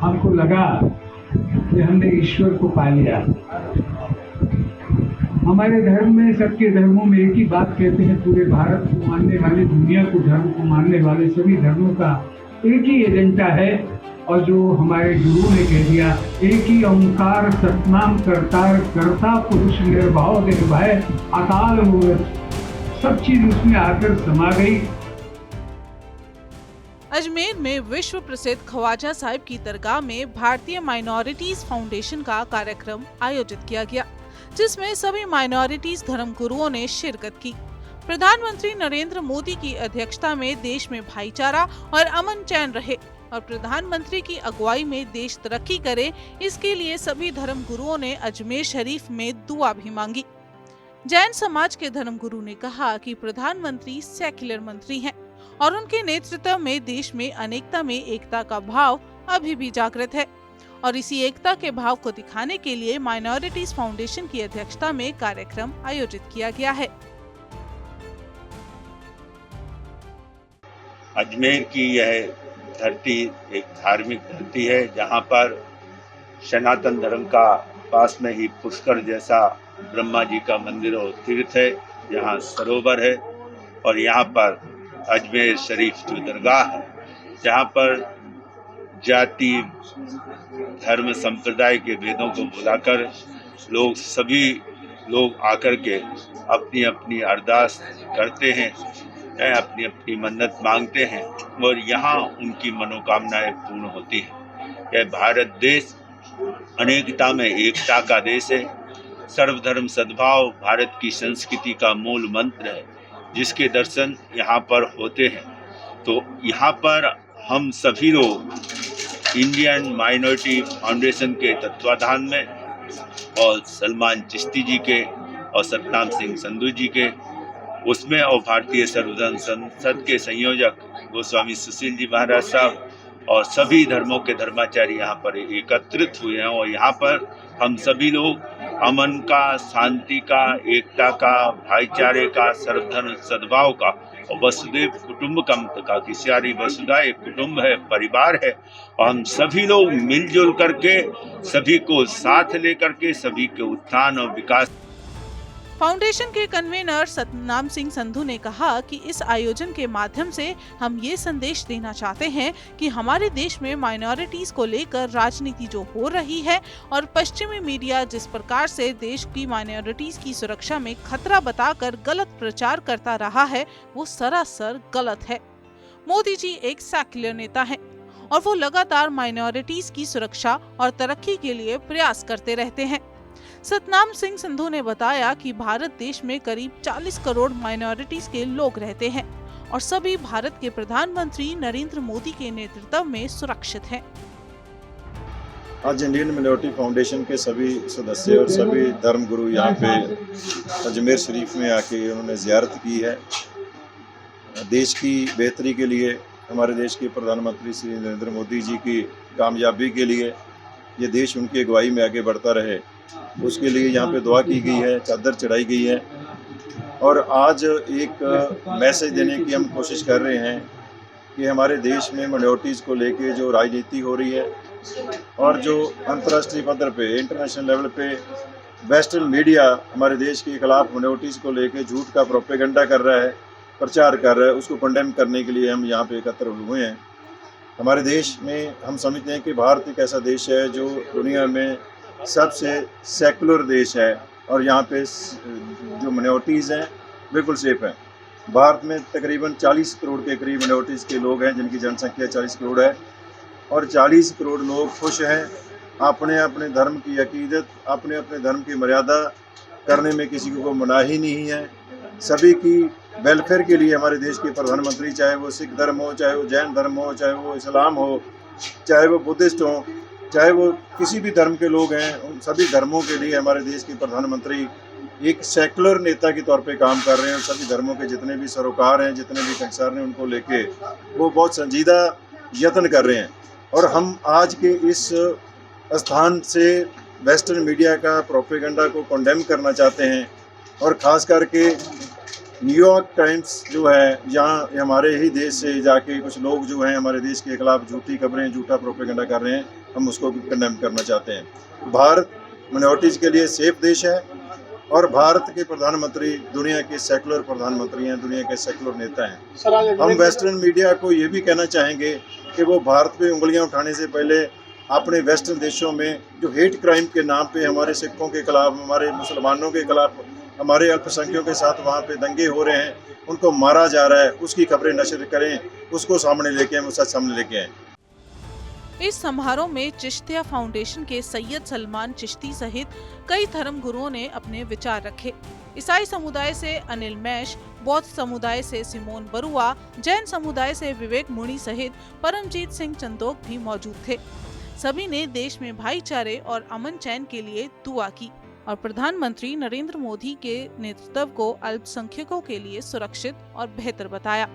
हमको लगा कि हमने ईश्वर को पा लिया। हमारे धर्म में, सबके धर्मों में एक ही बात कहते हैं, पूरे भारत को मानने वाले, दुनिया को धर्म को मानने वाले सभी धर्मों का एक ही एजेंडा है, और जो हमारे गुरु ने कह दिया, एक ही ओंकार सतनाम करतार, करता पुरुष निर्भाव निर्भय अकाल मूर्त, सब चीज उसमें आकर समा गई। अजमेर में विश्व प्रसिद्ध ख्वाजा साहिब की दरगाह में भारतीय माइनॉरिटीज फाउंडेशन का कार्यक्रम आयोजित किया गया, जिसमें सभी माइनॉरिटीज धर्म गुरुओं ने शिरकत की। प्रधानमंत्री नरेंद्र मोदी की अध्यक्षता में देश में भाईचारा और अमन चैन रहे और प्रधानमंत्री की अगुवाई में देश तरक्की करे, इसके लिए सभी धर्म गुरुओं ने अजमेर शरीफ में दुआ भी मांगी। जैन समाज के धर्म गुरु ने कहा कि प्रधानमंत्री सेक्युलर मंत्री हैं और उनके नेतृत्व में देश में अनेकता में एकता का भाव अभी भी जागृत है, और इसी एकता के भाव को दिखाने के लिए माइनॉरिटीज फाउंडेशन की अध्यक्षता में कार्यक्रम आयोजित किया गया है। अजमेर की यह धरती एक धार्मिक धरती है, जहाँ पर सनातन धर्म का पास में ही पुष्कर जैसा ब्रह्मा जी का मंदिर और तीर्थ है, यहाँ सरोवर है, और यहाँ पर अजमेर शरीफ जो दरगाह है, जहाँ पर जाति धर्म संप्रदाय के भेदों को भुलाकर सभी लोग आकर के अपनी अपनी अरदास करते हैं, अपनी अपनी मन्नत मांगते हैं, और यहाँ उनकी मनोकामनाएं पूर्ण होती हैं। यह भारत देश अनेकता में एकता का देश है। सर्वधर्म सद्भाव भारत की संस्कृति का मूल मंत्र है, जिसके दर्शन यहाँ पर होते हैं। तो यहाँ पर हम सभी लोग इंडियन माइनॉरिटी फाउंडेशन के तत्वाधान में और सलमान चिश्ती जी के और सतनाम सिंह संधू जी के उसमें और भारतीय सर्वधर्म संसद के संयोजक गोस्वामी सुशील जी महाराज साहब और सभी धर्मों के धर्माचार्य यहाँ पर एकत्रित हुए हैं, और यहाँ पर हम सभी लोग अमन का, शांति का, एकता का, भाईचारे का, सर्वधर्म सद्भाव का और वसुदेव कुटुंबकम का, कि सारी वसुधा एक कुटुंब है, परिवार है, और हम सभी लोग मिलजुल करके, सभी को साथ लेकर के सभी के उत्थान और विकास। फाउंडेशन के कन्वीनर सतनाम सिंह संधू ने कहा कि इस आयोजन के माध्यम से हम ये संदेश देना चाहते हैं कि हमारे देश में माइनॉरिटीज को लेकर राजनीति जो हो रही है और पश्चिमी मीडिया जिस प्रकार से देश की माइनॉरिटीज की सुरक्षा में खतरा बताकर गलत प्रचार करता रहा है, वो सरासर गलत है। मोदी जी एक सेक्युलर नेता हैं और वो लगातार माइनॉरिटीज की सुरक्षा और तरक्की के लिए प्रयास करते रहते हैं। सतनाम सिंह संधू ने बताया कि भारत देश में करीब 40 करोड़ माइनॉरिटीज के लोग रहते हैं और सभी भारत के प्रधानमंत्री नरेंद्र मोदी के नेतृत्व में सुरक्षित हैं। आज इंडियन माइनॉरिटी फाउंडेशन के सभी सदस्य और सभी धर्म गुरु यहाँ पे अजमेर शरीफ में आके उन्होंने ज़ियारत की है। देश की बेहतरी के लिए, हमारे देश के प्रधानमंत्री श्री नरेंद्र मोदी जी की कामयाबी के लिए, ये देश उनकी अगुवाई में आगे बढ़ता रहे, उसके लिए यहाँ पे दुआ की गई है, चादर चढ़ाई गई है। और आज एक मैसेज देने की हम कोशिश कर रहे हैं कि हमारे देश में माइनॉरिटीज़ को लेके जो राजनीति हो रही है और जो अंतर्राष्ट्रीय पद्धर पे, इंटरनेशनल लेवल पे वेस्टर्न मीडिया हमारे देश के खिलाफ माइनॉरिटीज़ को लेके झूठ का प्रोपेगेंडा कर रहा है, प्रचार कर रहा है, उसको कंडेम करने के लिए हम यहाँ पे एकत्र हुए हैं। हमारे देश में हम समझते हैं कि भारत एक ऐसा देश है जो दुनिया में सबसे सेकुलर देश है, और यहाँ पे जो माइनॉरिटीज़ हैं बिल्कुल सेफ हैं। भारत में तकरीबन 40 करोड़ के करीब माइनॉरिटीज़ के लोग हैं, जिनकी जनसंख्या 40 करोड़ है, और 40 करोड़ लोग खुश हैं। अपने अपने धर्म की अकीदत, अपने अपने धर्म की मर्यादा करने में किसी को मनाही नहीं है। सभी की वेलफेयर के लिए हमारे देश के प्रधानमंत्री, चाहे वो सिख धर्म हो, चाहे वो जैन धर्म हो, चाहे वो इस्लाम हो, चाहे वो बुद्धिस्ट हो, चाहे वो किसी भी धर्म के लोग हैं, उन सभी धर्मों के लिए हमारे देश के प्रधानमंत्री एक सेकुलर नेता के तौर पे काम कर रहे हैं। और सभी धर्मों के जितने भी सरोकार हैं, जितने भी कंसर्न हैं, उनको लेके वो बहुत संजीदा यत्न कर रहे हैं। और हम आज के इस स्थान से वेस्टर्न मीडिया का प्रोपेगेंडा को कंडेम करना चाहते हैं, और ख़ास करके न्यूयॉर्क टाइम्स जो है, जहाँ हमारे ही देश से जाके कुछ लोग जो हैं हमारे देश के खिलाफ झूठी खबरें, झूठा प्रोपेगेंडा कर रहे हैं, हम उसको कंडेम करना चाहते हैं। भारत माइनॉरिटीज़ के लिए सेफ देश है और भारत के प्रधानमंत्री दुनिया के सेकुलर प्रधानमंत्री हैं, दुनिया के सेकुलर नेता हैं। हम वेस्टर्न मीडिया को ये भी कहना चाहेंगे कि वो भारत पे उंगलियां उठाने से पहले अपने वेस्टर्न देशों में जो हेट क्राइम के नाम पे हमारे सिखों के खिलाफ, हमारे मुसलमानों के खिलाफ, हमारे अल्पसंख्यकों के साथ वहाँ पे दंगे हो रहे हैं, उनको मारा जा रहा है, उसकी खबरें नशर करें, उसको सामने लेके आए, वो सच सामने लेके आए। इस समारोह में चिश्तिया फाउंडेशन के सैयद सलमान चिश्ती सहित कई धर्म गुरुओं ने अपने विचार रखे। ईसाई समुदाय से अनिल मैश, बौद्ध समुदाय से सिमोन बरुआ, जैन समुदाय से विवेक मुनि सहित परमजीत सिंह चंदोक भी मौजूद थे। सभी ने देश में भाईचारे और अमन चैन के लिए दुआ की और प्रधानमंत्री नरेंद्र मोदी के नेतृत्व को अल्पसंख्यकों के लिए सुरक्षित और बेहतर बताया।